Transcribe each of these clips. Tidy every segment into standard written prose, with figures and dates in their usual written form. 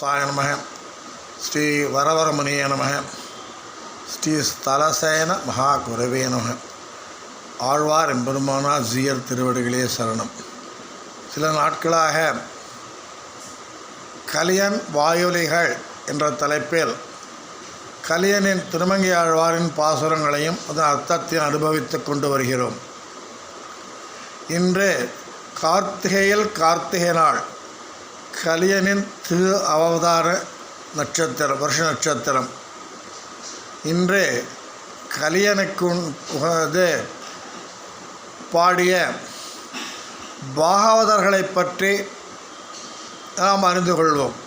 சாய நமக. ஸ்ரீ வரவரமுனிய நமக. ஸ்ரீ ஸ்தலசேன மகாகுரவே நமக. ஆழ்வார் எம்பெருமானார் ஜீயர் திருவடிகளே சரணம். சில நாட்களாக கலியன் வாயொலிகள் என்ற தலைப்பில் கலியனின் திருமங்கை ஆழ்வாரின் பாசுரங்களையும் அதன் அர்த்தத்தையும் அனுபவித்து கொண்டு வருகிறோம். இன்று கார்த்திகை நாள் கலியனின் திரு அவதார நட்சத்திரம், வருஷ நட்சத்திரம். இன்று கலியனுக்கு பாடிய பாகவதர்களை பற்றி நாம் அறிந்து கொள்வோம்.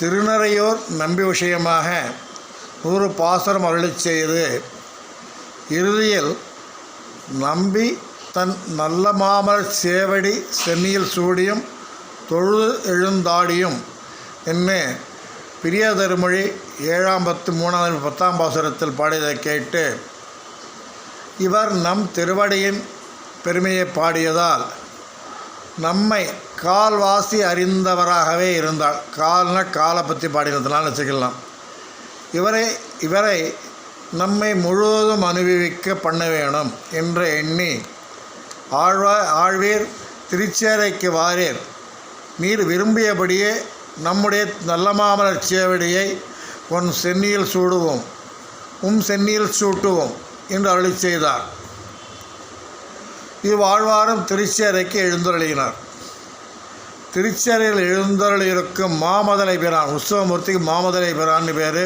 திருநறையூர் நம்பி விஷயமாக 100 பாசுரம் அருளிச் செய்து இறுதியில் நம்பி தன் நல்ல மாமர் சேவடி சென்னியில் சூடியும் தொழுது எழுந்தாடியும் என்ன பிரிய திருமொழி 7ஆம் 13ஆம் 10ஆம் பாசுரத்தில் பாடியதை கேட்டு இவர் நம் திருவடியின் பெருமையை பாடியதால் நம்மை கால்வாசி அறிந்தவராகவே இருந்தால், காலை பற்றி பாடினதுனால வச்சுக்கலாம். இவரை நம்மை முழுவதும் அனுபவிக்க பண்ண வேணும் என்று எண்ணி ஆழ்வீர் திருச்சேரைக்கு வாரீர், நீர் விரும்பியபடியே நம்முடைய நல்ல மாமலர் சேவடியை உன் சென்னியில் சூடுவோம், சென்னியில் சூட்டுவோம் என்று அருளி செய்தார். இவ்வாழ்வாரும் திருச்சேரைக்கு எழுந்தருளினார். திருச்சேரையில் எழுந்தருளியிருக்கும் மாமதலை பிரான், உற்சவமூர்த்திக்கு மாமதலை பிரான்னு பேர்,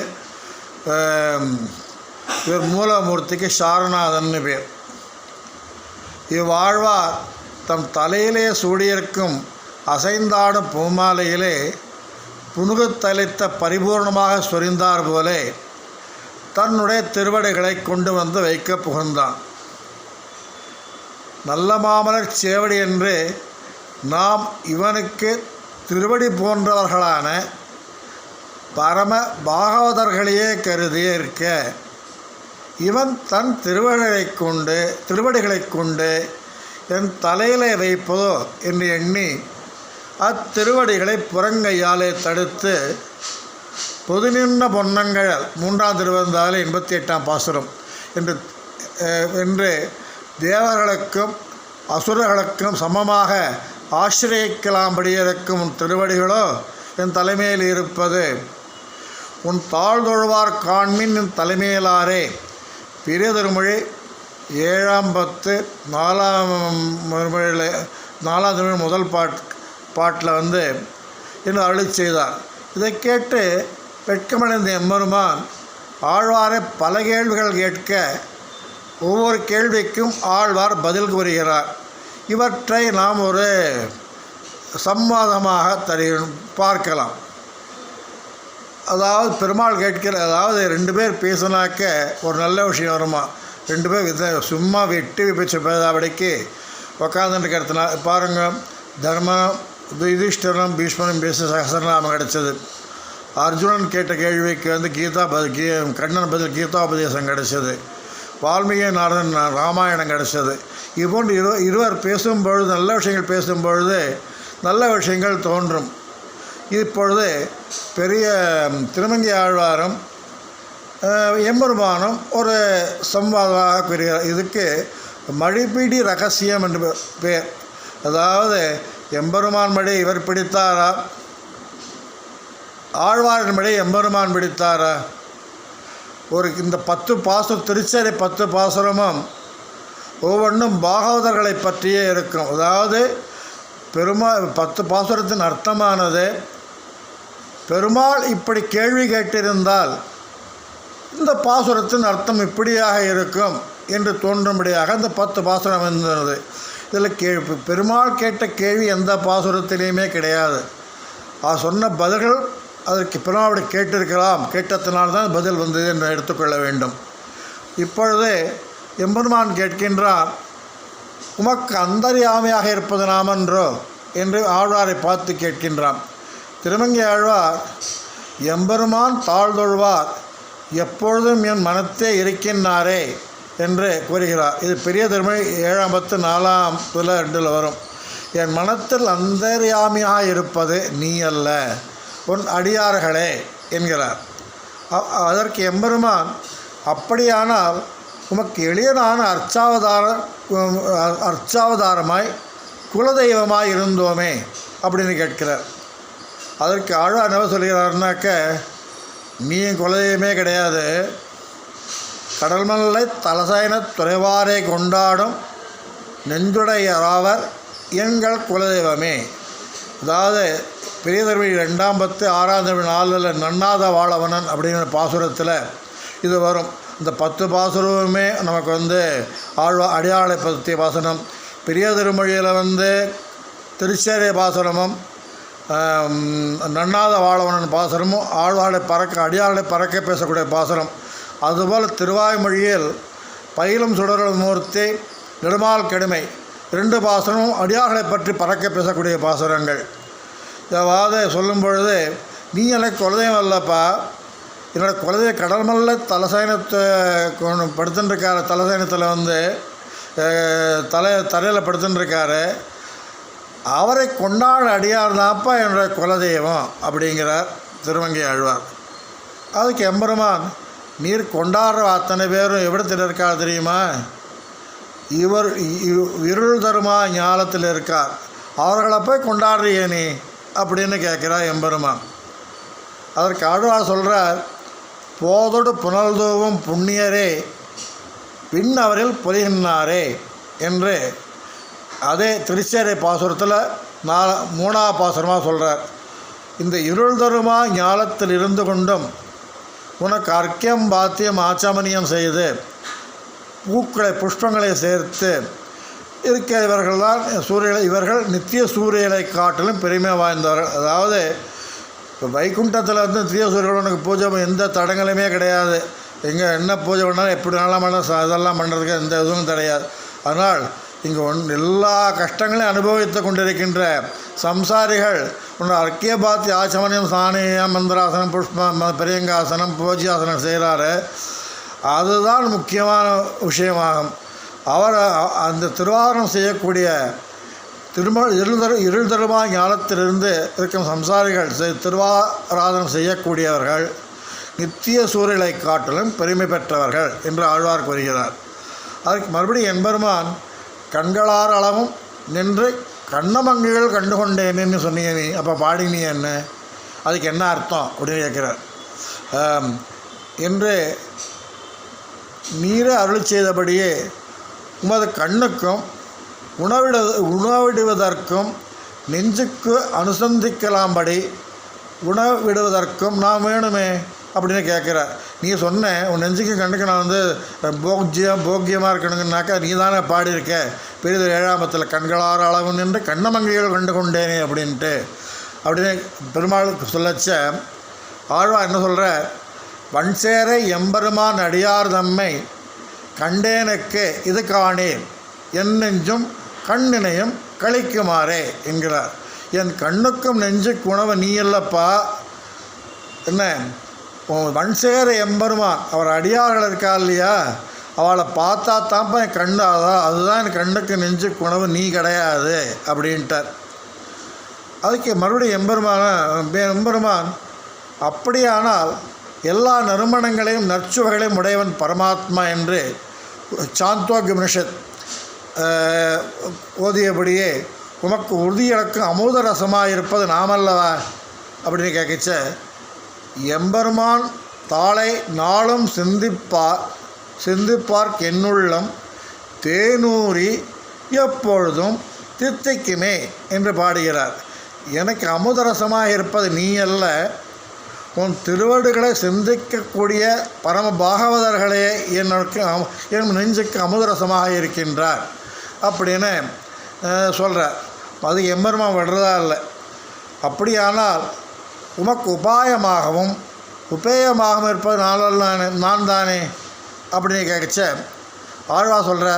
இவர் மூலமூர்த்திக்கு சாரநாதன்னு பேர். இவ்வாழ்வார் தம் தலையிலே சூடியிருக்கும் அசைந்தாடும் பூமாலையிலே புனுகுத்தளித்த பரிபூர்ணமாக சொரிந்தார் போலே தன்னுடைய திருவடிகளை கொண்டு வந்து வைக்க புகுந்தான். நல்ல மாமலர் சேவடி என்று நாம் இவனுக்கு திருவடி போன்றவர்களான பரம பாகவதர்களையே கருதியே இருக்க இவன் தன் திருவடிகளை கொண்டு என் தலையிலே வைப்பதோ என்று எண்ணி அத்திருவடிகளை புறங்கையாலே தடுத்து பொது நின்ற பொன்னங்கள் 3ஆம் திருவந்தாலே 88ஆம் பாசுரம் என்று தேவர்களுக்கும் அசுரர்களுக்கும் சமமாக ஆசிரியக்கலாம்படி இருக்கும் உன் திருவடிகளோ என் தலைமையில் இருப்பது. உன் தாழ்தொழுவார் காண்மின் என் தலைமையிலாரே. பெரிய திருமொழி 7ஆம் 10 4ஆம் திருமொழி முதல் பாட்டில் என்று அருளி செய்தார். இதை கேட்டு வெட்கமடைந்த எம்பெருமான் ஆழ்வாரை பல கேள்விகள் கேட்க ஒவ்வொரு கேள்விக்கும் ஆழ்வார் பதில் கூறுகிறார். இவற்றை நாம் ஒரு சம்வாதமாக பார்க்கலாம். அதாவது பெருமாள் அதாவது 2 பேர் பேசினாக்க ஒரு நல்ல விஷயம் வருமா, 2 பேர் சும்மா வெட்டி வச்சு பேதாபடிக்கு உக்காந்துருக்கிறதுனா பாருங்கள். தர்மம் யுதிஷ்டிரனும் பீஷ்மனும் பேச சகசரநாமம் கிடச்சிது. அர்ஜுனன் கேட்ட கேள்விக்கு கண்ணன் பதில் கீதாபதேசம் கிடச்சிது. வால்மீகி நாரதன் ராமாயணம் கிடச்சது. இதுபோன்று இருவர் பேசும்பொழுது நல்ல விஷயங்கள் பேசும்பொழுது நல்ல விஷயங்கள் தோன்றும். இப்பொழுது பெரிய திருமங்கை ஆழ்வாரும் எம்பெருமானும் ஒரு சம்வாதமாக கூறுகிறார். இதுக்கு மழிபிடி ரகசியம் என்று பேர். அதாவது எம்பெருமான் மழை இவர் பிடித்தாரா, ஆழ்வாரின் மழை எம்பெருமான் பிடித்தாரா? இந்த 10 பாசுரம் திருச்சேரை 10 பாசுரமும் ஒவ்வொன்றும் பாகவதர்களை பற்றியே இருக்கும். அதாவது 10 பாசுரத்தின் அர்த்தமானது பெருமாள் இப்படி கேள்வி கேட்டிருந்தால் இந்த பாசுரத்தின் அர்த்தம் இப்படியாக இருக்கும் என்று தோன்றும்படியாக இந்த 10 பாசுரம் இருந்தது. இதில் பெருமாள் கேட்ட கேள்வி எந்த பாசுரத்திலையுமே கிடையாது. சொன்ன பதில்கள் அதற்கு பெருமாள் கேட்டத்தினால்தான் பதில் வந்தது என்று எடுத்துக்கொள்ள வேண்டும். இப்பொழுது எம்பெருமான் கேட்கின்றான், உமக்கு அந்தர்யாமியாக இருப்பது நாமன்றோ என்று ஆழ்வாரை பார்த்து கேட்கின்றான். திருமங்கை ஆழ்வார் எம்பெருமான் தாழ்தொழுவார் எப்பொழுதும் என் மனத்தே இருக்கின்றாரே என்று கூறுகிறார். இது பெரிய திருமொழி 7ஆம் 10 4ஆம் 2 வரும். என் மனத்தில் அந்தர்யாமியாக இருப்பது நீ அல்ல, உன் அடியார்களே என்கிறார். அதற்கு எம்பெருமான், அப்படியானால் உமக்கு எளியனான அர்ச்சாவதாரமாய் குலதெய்வமாய் இருந்தோமே அப்படின்னு கேட்கிறார். அதற்கு ஆழ்வார் என்ன சொல்கிறார்னாக்க, நீ குலதெய்வமே கிடையாது, கடல்மல்லை தலசைன துறைவாரை கொண்டாடும் நெஞ்சுடையராவர் எங்கள் குலதெய்வமே. அதாவது பெரிய திருமொழி 2ஆம் பத்து 6ஆம் திருமொழி 4 நன்னாத வாழவனன் அப்படிங்கிற பாசுரத்தில் இது வரும். இந்த 10 பாசுரமுமே நமக்கு அடியாளை பற்றிய பாசனம். பெரிய திருமொழியில் திருச்சேரி பாசுரமும் நன்னாத வாழவனன் பாசுரமும் அடியாளை பறக்க பேசக்கூடிய பாசுரம். அதுபோல் திருவாய்மொழியில் பயிலும் சுடரல் மூர்த்தி நெடுமால் கெடுமை 2 பாசுரமும் அடியார்களை பற்றி பறக்க பேசக்கூடிய பாசுரங்கள். இதாவது சொல்லும் பொழுது, நீ எனக்கு குலதெய்வம் அல்லப்பா, என்னோடய குலதெய்வ கடல்மல்ல தலசைனத்தை படுத்துட்டுருக்காரு, தலசைனத்தில் தரையில் படுத்துட்டுருக்காரு, அவரை கொண்டாட அடியார் தான்ப்பா என்னோடய குலதெய்வம் அப்படிங்கிறார் திருமங்கை ஆழ்வார். அதுக்கு எம்பெருமான், நீர் கொண்டாடுற அத்தனை பேரும் எவ்விடத்தில் இருக்கார் தெரியுமா? இவர் இருள் தருமா ஞாலத்தில் இருக்கார், அவர்களை போய் கொண்டாடுறியே நீ அப்படின்னு கேட்குறார் எம்பெருமான். அதற்கு ஆழ்வார் சொல்கிறார், போதொடு புனல்தூவும் புண்ணியரே விண்ணவரில் பொலிகின்றாரே என்று அதே திருச்சேரை பாசுரத்தில் 3ஆம் பாசுரமாக சொல்கிறார். இந்த இருள் தருமா ஞாலத்தில் இருந்து கொண்டும் உனக்கு அர்க்கியம் பாத்தியம் ஆச்சமனியம் செய்து புஷ்பங்களை சேர்த்து இருக்க இவர்கள்தான் இவர்கள் நித்திய சூரியனை காட்டிலும் பெருமை வாய்ந்தவர்கள். அதாவது இப்போ வைகுண்டத்தில் நித்திய சூரியனுக்கு பூஜை எந்த தடங்களுமே கிடையாது. எங்கே என்ன பூஜை பண்ணாலும் எப்படி வேணாலும் பண்ண இதெல்லாம் பண்ணுறதுக்கு எந்த இதுவும் கிடையாது. ஆனால் இங்கே எல்லா கஷ்டங்களையும் அனுபவித்து கொண்டிருக்கின்ற சம்சாரிகள் அர்க்கிய பாத்தி ஆச்சமனியம் சாணியம் மந்திராசனம் புஷ்ப பெரியங்காசனம் பூஜ்யாசனம் செய்கிறாரு. அதுதான் முக்கியமான விஷயமாகும். அவர் அந்த திருவாரணம் செய்யக்கூடிய இருள் தருமா ஞானத்திலிருந்து இருக்கும் சம்சாரிகள் திருவாராதனம் செய்யக்கூடியவர்கள் நித்திய சூரியலை காட்டிலும் பெருமை பெற்றவர்கள் என்று ஆழ்வார் கூறுகிறார். அதற்கு மறுபடியும் எம்பெருமான், கண்களார் அளவும் நின்று கண்ணமங்குகள் கண்டுகொண்டேன்னு சொன்னீங்க நீ, அப்போ பாடினீ என்ன, அதுக்கு என்ன அர்த்தம் அப்படின்னு கேட்குறார். என்று நீரை அருள் செய்தபடியே உமது கண்ணுக்கும் உணவிடுவதற்கும் நெஞ்சுக்கு அனுசந்திக்கலாம்படி உணவிடுவதற்கும் நான் வேணுமே அப்படின்னு கேட்குறார். நீ சொன்ன உன் நெஞ்சுக்கு கண்ணுக்கு நான் போக்கியமாக இருக்கணுங்கன்னாக்கா நீ தானே பாடியிருக்க பெரிது 7ஆம் பத்தில் கண்களார் அளவு நின்று கண்ணமங்கைகள் கண்டு கொண்டேனே அப்படின்னு பெருமாளுக்கு சொல்லச்ச ஆழ்வார் என்ன சொல்கிற, வன்சேரை எம்பெருமான் அடியார் தம்மை கண்டேனுக்கு இது காணேன் என் நெஞ்சும் கண்ணினையும் கழிக்குமாறே என்கிறார். என் கண்ணுக்கும் நெஞ்சுக்கு உணவு நீ இல்லப்பா, என்ன வன்சேர எம்பெருமான் அவர் அடியார்கள் இருக்கா இல்லையா, அவளை பார்த்தா தான்ப்பா என் கண்ணு, அதுதான் என் கண்ணுக்கு நெஞ்சுக்கு உணவு, நீ கிடையாது அப்படின்ட்டார். அதுக்கு மறுபடியும் எம்பெருமான் அப்படியானால் எல்லா நறுமணங்களையும் நற்சுவைகளையும் உடையவன் பரமாத்மா என்று சாந்தோக்யமிஷத் ஓதியபடியே உமக்கு உறுதியளக்கும் அமுத ரசமாக இருப்பது நாமல்லவா அப்படின்னு கேட்கச்ச, எம்பெருமான் தாளை நாளும் சிந்திப்பார்க் என்னுள்ளம் தேனூரி எப்பொழுதும் தித்திக்குமே என்று பாடுகிறார். எனக்கு அமுதரசமாக இருப்பது நீ அல்ல, உன் திருவடுகளை சிந்திக்கக்கூடிய பரம பாகவதர்களே என் நெஞ்சுக்கு அமுதரசமாக இருக்கின்றார் அப்படின்னு சொல்கிறார். அது எம்பெருமான் விடுறதா இல்லை. அப்படியானால் உமக்கு உபாயமாகவும் உபேயமாகவும் இருப்பது நான் தானே அப்படின்னு கேட்கச்ச ஆழ்வா சொல்கிற,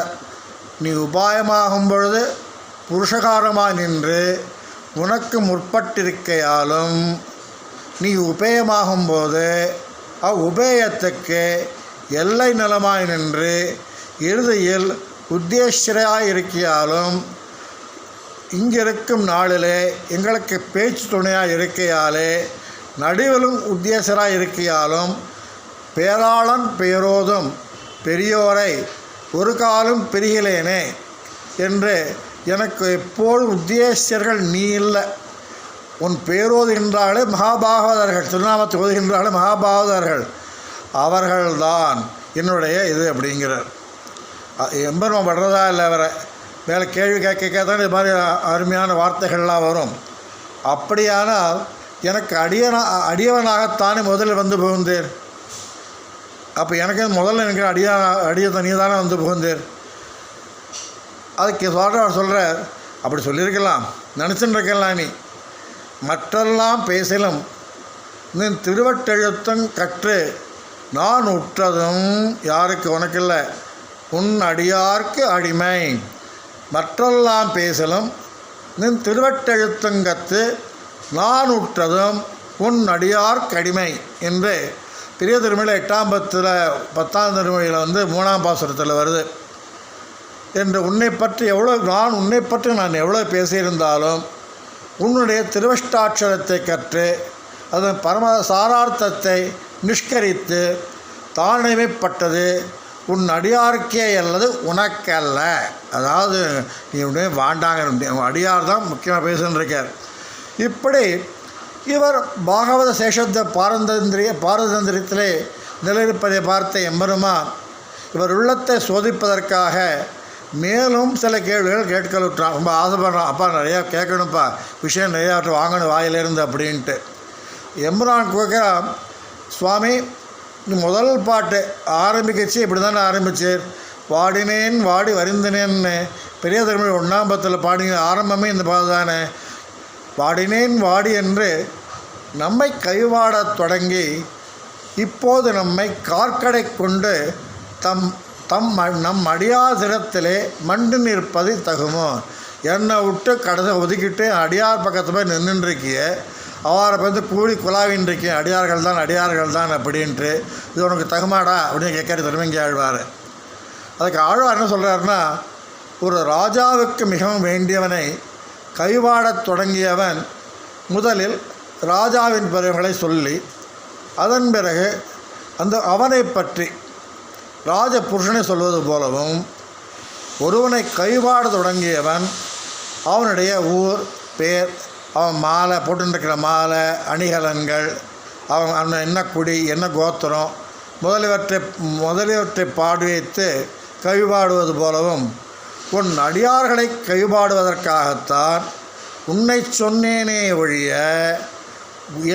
நீ உபாயமாகும் பொழுது புருஷகாரமாக நின்று உனக்கு முற்பட்டிருக்கையாலும் நீ உபேயமாகும்போது உபேயத்துக்கு எல்லை நிலமாய் நின்று இறுதியில் உத்தேசராக இருக்கையாலும் இங்கிருக்கும் நாளிலே எங்களுக்கு பேச்சு துணையாக இருக்கையாலே நடுவிலும் உத்தேசராக இருக்கையாலும் பேராளன் பேரோதும் பெரியோரை ஒரு காலம் பிரிகிலேனே என்று எனக்கு எப்போதும் உத்தேசியர்கள் நீ இல்லை. உன் பேரோதுகின்றாலே மகாபாகவதர்கள், திருநாமத்தை ஓதுகின்றாலே மகாபாகவதர்கள், அவர்கள்தான் என்னுடைய இது அப்படிங்கிறார். எம்பெருமான் படுறதா இல்லை அவரை மேலே கேள்வி கேட்க தான் இது மாதிரி அருமையான வார்த்தைகள்லாம் வரும். அப்படியானால் எனக்கு அடியவனாகத்தானே முதலில் வந்து புகுந்தேன். அப்போ எனக்கு முதல்ல எனக்கு அடிய நீ தானே வந்து புகுந்தேன். அதுக்கு சொல்கிறார், அப்படி சொல்லியிருக்கலாம், நினச்சின்னு இருக்கலாம். நீ மற்றெல்லாம் பேசலும் நீ திருவட்டெழுத்தம் கற்று நான் உற்றதும் யாருக்கு உனக்கில்லை உன் அடியார்க்கு அடிமை. மற்றெல்லாம் பேசலும் நின் திருவட்டெழுத்தங்கத்து நான் உற்றதும் உன் அடியார்க்கு அடிமை என்று பெரிய திருமொழியில் 8ஆம் 10ஆம் திருமொழியில் 3ஆம் பாசுரத்தில் வருது. என்று உன்னை பற்றி நான் எவ்வளோ பேசியிருந்தாலும் உன்னுடைய திருவஷ்டாட்சரத்தை கற்று அதன் பரம சாரார்த்தத்தை நிஷ்கரித்து தாழ்மைப்பட்டது உன் அடியாருக்கே அல்லது உனக்கல்ல. அதாவது நீ உடனே வாண்டாங்க, அடியார் தான் முக்கியமாக பேசுன்னு இருக்கார். இப்படி இவர் பாகவத சேஷத்த பாரதந்திரத்திலே நிலையிருப்பதை பார்த்த எம்பெருமான் இவர் உள்ளத்தை சோதிப்பதற்காக மேலும் சில கேள்விகள் கேட்கலுற்றான். ரொம்ப ஆசைப்படுறான், அப்பா நிறையா கேட்கணும்ப்பா, விஷயம் நிறையா வாங்கணும் வாயிலிருந்து அப்படின்ட்டு. எம்பெருமான் கேட்குறான், சுவாமி நீ முதல் பாட்டு ஆரம்பிக்கச்சு இப்படி தானே ஆரம்பிச்சேர், வாடினேன் வாடி வருந்தினேன்னு பெரிய திருமொழி 1ஆம் 10 பாடின ஆரம்பமே இந்த பாட்டு தானே. வாடினேன் வாடி என்று நம்மை கைவாடத் தொடங்கி இப்போது நம்மை கார்க்கடை கொண்டு நம் அடியாரிடத்திலே மண்டு நிற்பது தகுமோ. என்னை விட்டு கடைசி ஒதுக்கிட்டு அடியார் பக்கத்தில் போய் நின்றுருக்கிய அவரை வந்து கூடி குழாவின்றிருக்கேன், அடியார்கள் தான் அப்படின்ட்டு, இது உனக்கு தகுமாடா அப்படின்னு கேட்கற திருமங்கி ஆழ்வார். அதுக்கு ஆழ்வார் என்ன சொல்கிறாருன்னா, ஒரு ராஜாவுக்கு மிகவும் வேண்டியவனை கைவாடத் தொடங்கியவன் முதலில் ராஜாவின் பெருமைகளை சொல்லி அதன் பிறகு அவனை பற்றி ராஜபுருஷனை சொல்வது போலவும், ஒருவனை கைவாட தொடங்கியவன் அவனுடைய ஊர் பேர், அவன் மாலை போட்டுருக்கிற மாலை அணிகலன்கள், அவன் என்ன குடி என்ன கோத்திரம் முதலியவற்றை பாடி வைத்து கைவாடுவது போலவும் உன் அடியார்களை கைவாடுவதற்காகத்தான் உன்னை சொன்னேனே ஒழிய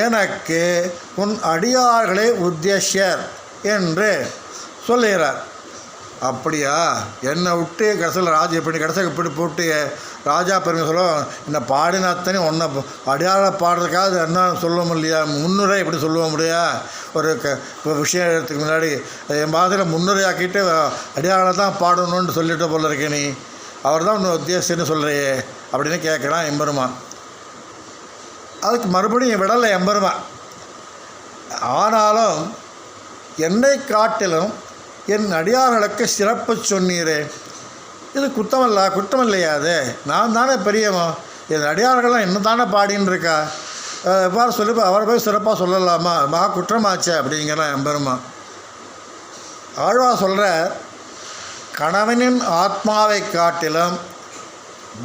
எனக்கு உன் அடியார்களே உத்தேசியர் என்று சொல்லுகிறார். அப்படியா, என்னை விட்டு கடைசியில் ராஜா இப்படி போட்டு ராஜா பெருமை சொல்ல என்னை பாடின அத்தனை ஒன்றை அடியாரை பாடுறதுக்காக என்ன சொல்லுவோம் இல்லையா, முன்னுரை எப்படி சொல்லுவ முடியா. ஒரு விஷயத்துக்கு முன்னாடி என் மாதிரி முன்னுரையாக்கிட்டு அடியாரை தான் பாடணும்னு சொல்லிட்டு போல இருக்கே, நீ அவர் தான் ஒன்று உத்தேசம்னு சொல்கிறையே அப்படின்னு கேட்குறான் எம்பெருமான். அதுக்கு மறுபடியும் விடலை எம்பெருமான். ஆனாலும் என்னை காட்டிலும் என் அடியார்களுக்கு சிறப்பு சொன்னீரே, இது குற்றம் இல்லையா? அது நான் தானே பெரியவன், என் அடியார்கள்லாம் என்ன தானே பாடின்னு இருக்கா, எவ்வாறு சொல்லி அவரை போய் சிறப்பாக சொல்லலாமா, மகா குற்றமாச்சே அப்படிங்கிறான் எம்பெருமான். ஆழ்வார் சொல்கிற, கணவனின் ஆத்மாவை காட்டிலும்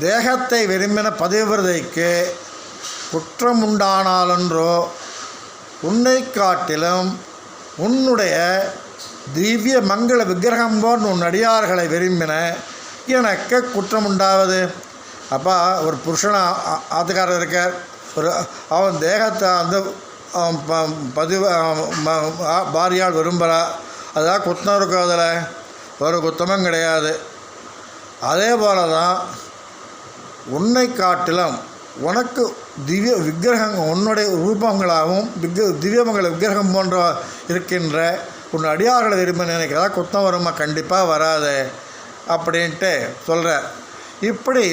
தேகத்தை விரும்பின பதிவிரதைக்கு குற்றம் உண்டானாலன்றோ உன்னை காட்டிலும் உன்னுடைய திவ்ய மங்கள விக்கிரகம் போன்ற உன் அடியார்களை விரும்பின எனக்கு குற்றம் உண்டாவது. அப்பா ஒரு புருஷன் ஆத்துக்காரர் இருக்கார், அவன் தேகத்தை பாரியால் விரும்புகிறா, அதான் குற்றம் இருக்கும், அதில் ஒரு குற்றமும் கிடையாது. அதே போல தான் உன்னை காட்டிலும் உனக்கு திவ்ய விக்கிரகங்கள் உன்னுடைய ரூபங்களாகவும் திவ்யமங்கள விக்கிரகம் போன்ற இருக்கின்ற உன் அடியார்களை விரும்ப நினைக்கிறதா குத்தம் வருமா? கண்டிப்பாக வராது அப்படின்ட்டு சொல்கிறார். இப்படி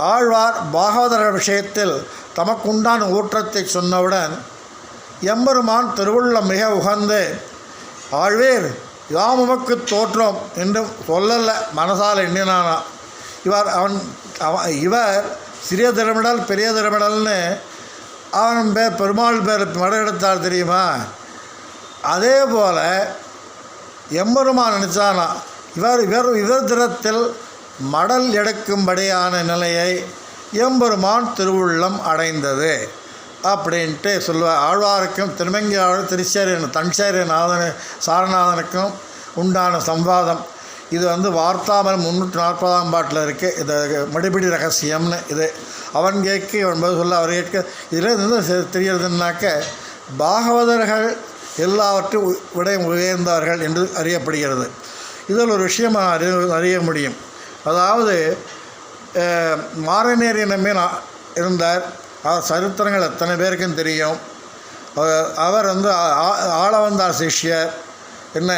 ஆழ்வார் பாகவதர் விஷயத்தில் தமக்குண்டான ஊற்றத்தை சொன்னவுடன் எம்பெருமான் திருவுள்ளம் மிக உகந்து, ஆழ்வேர் யாம் உமக்கு தோற்றம் என்று சொல்லலை, மனசால் எண்ணினானா. இவர் சிறிய திருமடல் பெரிய திருமடல்னு அவன் பேர் பெருமாள் பேர் மடம் எடுத்தார் தெரியுமா? அதே போல் எம்பெருமான் நினச்சானா இவர் திறத்தில் மடல் எடுக்கும்படியான நிலையை எம்பெருமான் திருவுள்ளம் அடைந்தது அப்படின்ட்டு சொல்லுவார். ஆழ்வாருக்கும் திருமங்கி ஆழ்வார் திருச்சேரியன் தன்சேரியன் சாரநாதனுக்கும் உண்டான சம்வாதம். இது வார்த்தாமல் 340ஆம் பாட்டில் இருக்குது. இது மடிபிடி ரகசியம்னு. இது அவன் கேட்க என்பது சொல்ல அவர் கேட்க. இதில் இருந்து தெரியறதுனாக்க பாகவதர்கள் எல்லாவற்றையும் விட உயர்ந்தவர்கள் என்று அறியப்படுகிறது. இதில் ஒரு விஷயம் அறிய முடியும். அதாவது மாரநேரி நம்பி இருந்தார். அவர் சரித்திரங்கள் எத்தனை பேருக்கும் தெரியும். அவர் ஆளவந்தார் சிஷ்யர். என்ன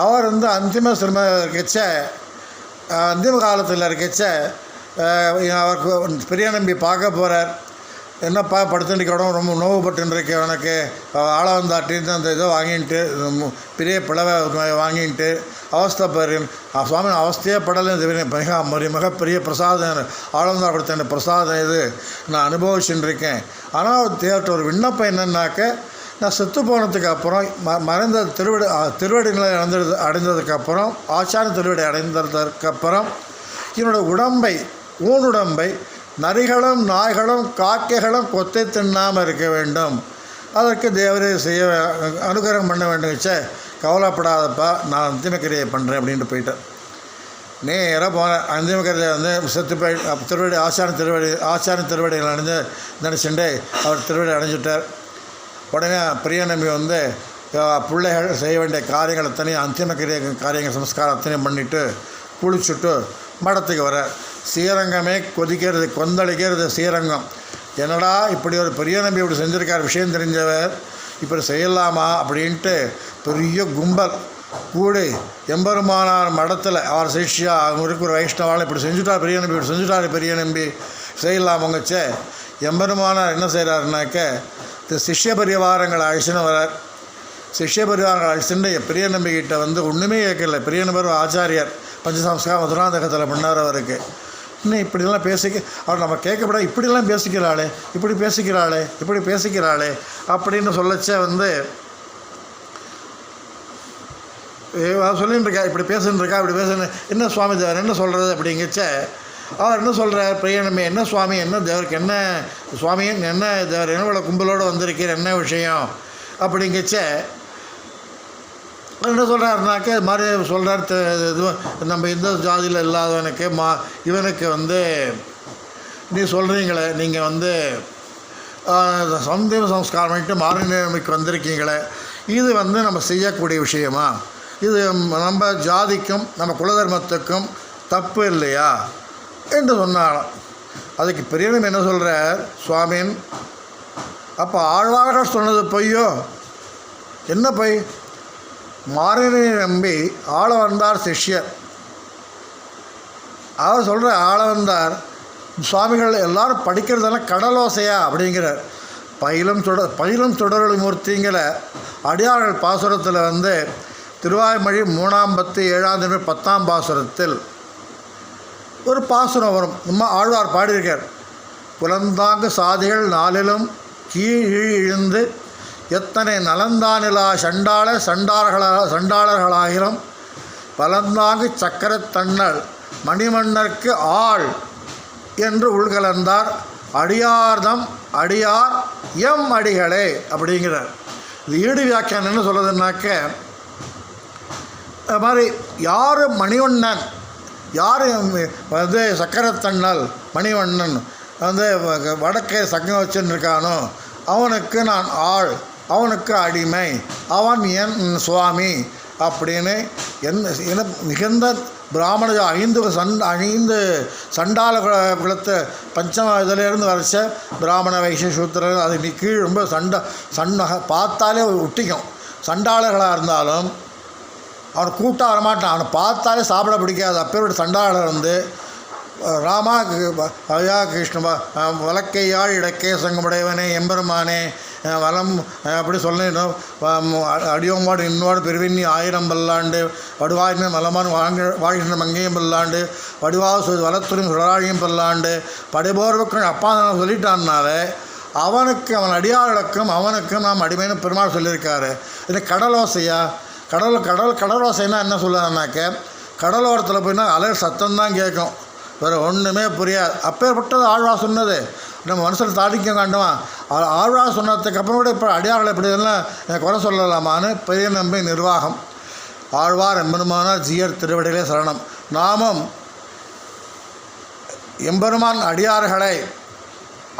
அவர் அந்திம சிரம இருக்கச்ச அந்திம காலத்தில் இருக்கச்ச அவருக்கு பெரிய நம்பி பார்க்க போகிறார். என்னப்பா படுத்துட்டு உடம்பு ரொம்ப நோவுபட்டுருக்கு, அவனுக்கு ஆளவந்தாட்டின்னு அந்த இதை வாங்கிட்டு பெரிய பிளவை வாங்கிட்டு அவஸ்தைப்படுற சுவாமி அவஸ்தையே படலை. மிகப்பெரிய பிரசாதம் ஆளவந்தார் கொடுத்த பிரசாதம் இது நான் அனுபவிச்சுட்டுருக்கேன். ஆனால் தேவட்ட ஒரு விண்ணப்பம் என்னன்னாக்க, நான் செத்து போனதுக்கு அப்புறம் மறைந்த திருவடிகளை அடைந்ததுக்கப்புறம் ஆச்சார திருவடி அடைந்ததுக்கப்புறம் என்னோடய உடம்பை ஊனுடம்பை நரிகளும் நாய்களும் காக்கைகளும் கொத்தை தின்னாமல் இருக்க வேண்டும். அதற்கு தேவரே செய்ய அனுகிரகம் பண்ண வேண்டும். கவலைப்படாதப்பா, நான் அந்திமக்கிரியை பண்ணுறேன் அப்படின்ட்டு போயிட்டேன். நேராக போனேன். அந்திமக்கிரியை செத்து போய் திருவடி ஆச்சார திருவடிகள் அடைஞ்சு நினச்சிட்டு அவர் திருவடி அடைஞ்சிட்டார். உடனே பிரிய நம்பி பிள்ளைகள் செய்ய வேண்டிய காரியங்கள் அத்தனையும் அந்திமக்கிரிய காரியங்கள் சம்ஸ்காரம் அத்தனையும் பண்ணிவிட்டு குளிச்சுட்டு மடத்துக்கு வர. ஸ்ரீரங்கமே கொந்தளிக்கிறது ஸ்ரீரங்கம். என்னடா இப்படி ஒரு பெரிய நம்பி இப்படி செஞ்சுருக்கார், விஷயம் தெரிஞ்சவர் இப்படி செய்யலாமா அப்படின்ட்டு பெரிய கும்பல் கூடி எம்பெருமானார் மடத்தில் அவர் சிஷ்யா அவங்க இருக்கிற வைஷ்ணவால் இப்படி செஞ்சுட்டார் பெரிய நம்பி, இப்படி செஞ்சுட்டார் பெரிய நம்பி செய்யலாமங்கச்சே. எம்பெருமானார் என்ன செய்கிறாருனாக்க, இந்த சிஷ்ய பரிவாரங்களை அழிச்சுன்னு வரார். சிஷ்ய பரிவாரங்கள் அழிச்சுட்டு பெரிய நம்பிக்கிட்ட ஒன்றுமே கேட்கல. பெரிய நம்பர் ஆச்சாரியர் பஞ்சசம்ஸ்கார மதுராந்தகத்தில் பண்ணார். அவருக்கு இன்னும் இப்படிலாம் அவர் நம்ம கேட்கப்பட இப்படிலாம் இப்படி பேசிக்கிறாளே அப்படின்னு சொல்லச்சே சொல்லின்னு இருக்கா, இப்படி பேசுன்னு என்ன சுவாமி தேவர் என்ன சொல்கிறது அப்படிங்கச்ச அவர் என்ன சொல்கிறார், பிரியனமே என்ன சுவாமி, என்ன தேவருக்கு என்ன சுவாமி, என்ன தேவர் என்னோட கும்பலோடு வந்திருக்கிற என்ன விஷயம் அப்படிங்கச்ச என்ன சொல்கிறாருனாக்க, இது மாதிரி சொல்கிறார். இது நம்ம இந்த ஜாதியில் இல்லாதவனுக்கு இவனுக்கு நீ சொல்கிறீங்களே, நீங்கள் சந்தேக சம்ஸ்காரம் பண்ணிட்டு மாரநிலைமைக்கு வந்திருக்கீங்களே, இது நம்ம செய்யக்கூடிய விஷயமா, இது நம்ம ஜாதிக்கும் நம்ம குலதர்மத்துக்கும் தப்பு இல்லையா என்று சொன்னாலும் அதுக்கு பெரியவன் என்ன சொல்கிறார், சுவாமின் அப்போ ஆழ்வார்கள் சொன்னது பொய்யோ? என்ன பொய்? மாரனை நம்பி ஆளவந்தார் சிஷ்யர். அவர் சொல்கிற ஆளவந்தார் சுவாமிகள் எல்லாரும் படிக்கிறதெல்லாம் கடலோசையா அப்படிங்கிறார். பயிலும் சுடரொளி மூர்த்திங்கிற அடியார்கள் பாசுரத்தில் திருவாய்மொழி 3ஆம் பத்து 7ஆம் திருமொழி 10ஆம் பாசுரத்தில் ஒரு பாசுரம் வரும். நம்ம ஆழ்வார் பாடியிருக்கார். புலந்தாங்கு சாதிகள் நாளிலும் கீழ் இழுந்து எத்தனை நலந்தானிலா சண்டாளர்களாகிலும் பலந்தாங்கு சக்கரத்தண்ணல் மணிமன்னர்க்கு ஆள் என்று உள்கலந்தார் அடியார்தம் அடியார் எம் அடிகளே அப்படிங்கிறார். இது ஈடு வியாக்கியானம் என்ன சொல்கிறதுனாக்க, அது மாதிரி யார் மணிவண்ணன், யார் சக்கரத்தண்ணல் மணிவண்ணன் வடக்கே சங்கம் வச்சுன்னு இருக்கானோ அவனுக்கு நான் ஆள், அவனுக்கு அடிமை, அவன் என் சுவாமி அப்படின்னு என்ன மிகுந்த பிராமண 5 சண்டால குலத்தை பஞ்சம இதிலேருந்து வரைச்ச பிராமண வைசிய சூத்திரர் அது கீழ் ரொம்ப பார்த்தாலே ஒட்டிக்கும். சண்டாளர்களாக இருந்தாலும் அவனை கூட்டாக வரமாட்டான், அவனை பார்த்தாலே சாப்பிட பிடிக்காது. அப்பேரோட சண்டாளர் ராமா ஐயா கிருஷ்ண வழக்கையாள் இடக்கே சங்கமுடையவனே எம்பெருமானே வளம் அப்படி சொல்லணும். அடியோமாடு இன்னோடு பெருவிண்ணி 1000 பல்லாண்டு வடுவாயின மலமான் வாழ்கின்ற மங்கையும் பல்லாண்டு வடிவாக வளத்துறையும் சுழாழியும் பல்லாண்டு படைபோர்வுக்கும் அப்பா சொல்லிட்டான்னாலே அவனுக்கு அவன் அடியாளுக்கும் அவனுக்கும் நாம் அடிமைன்னு பெருமாள் சொல்லியிருக்காரு. இது கடலோசையா? கடலோசைன்னா என்ன சொல்லுறான்னாக்க கடலோரத்தில் போய்னா அலை சத்தம்தான் கேட்கும், வேறு ஒன்றுமே புரியாது. அப்பேற்பட்டது ஆழ்வார் சொன்னது நம்ம மனசில் தாடிக்க காண்டுமா. ஆழ்வார் சொன்னதுக்கு அப்புறம் கூட இப்போ அடியார்கள் எப்படி இதெல்லாம் குறை சொல்லலாமான்னு பெரிய நம்பி நிர்வாகம். ஆழ்வார் எம்பெருமானார் ஜீயர் திருவடிகளே சரணம். நாமும் எம்பெருமான் அடியார்களை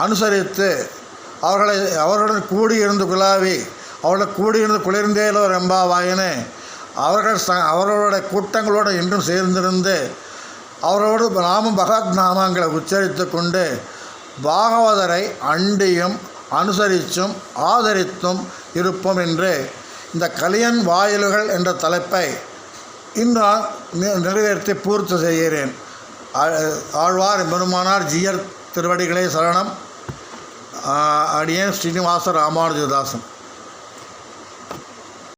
அனுசரித்து அவர்களுடன் கூடியிருந்து குலாவி அவர்களை கூடியிருந்து குளிர்ந்தேலோ ரெம்பாவாயின்னு அவர்களுடைய கூட்டங்களோடு இன்றும் சேர்ந்திருந்து அவரோடு நாமும் பகவத் நாமங்களை உச்சரித்து கொண்டு பாகவதரை அண்டியும் அனுசரித்தும் ஆதரித்தும் இருப்போம் என்று இந்த கலியன் வாயில்கள் என்ற தலைப்பை இன்று நிறைவேற்றி பூர்த்தி செய்கிறேன். ஆழ்வார் எம்பெருமானார் ஜீயர் திருவடிகளே சரணம். அடியேன் ஸ்ரீனிவாச ராமானுஜதாசன்.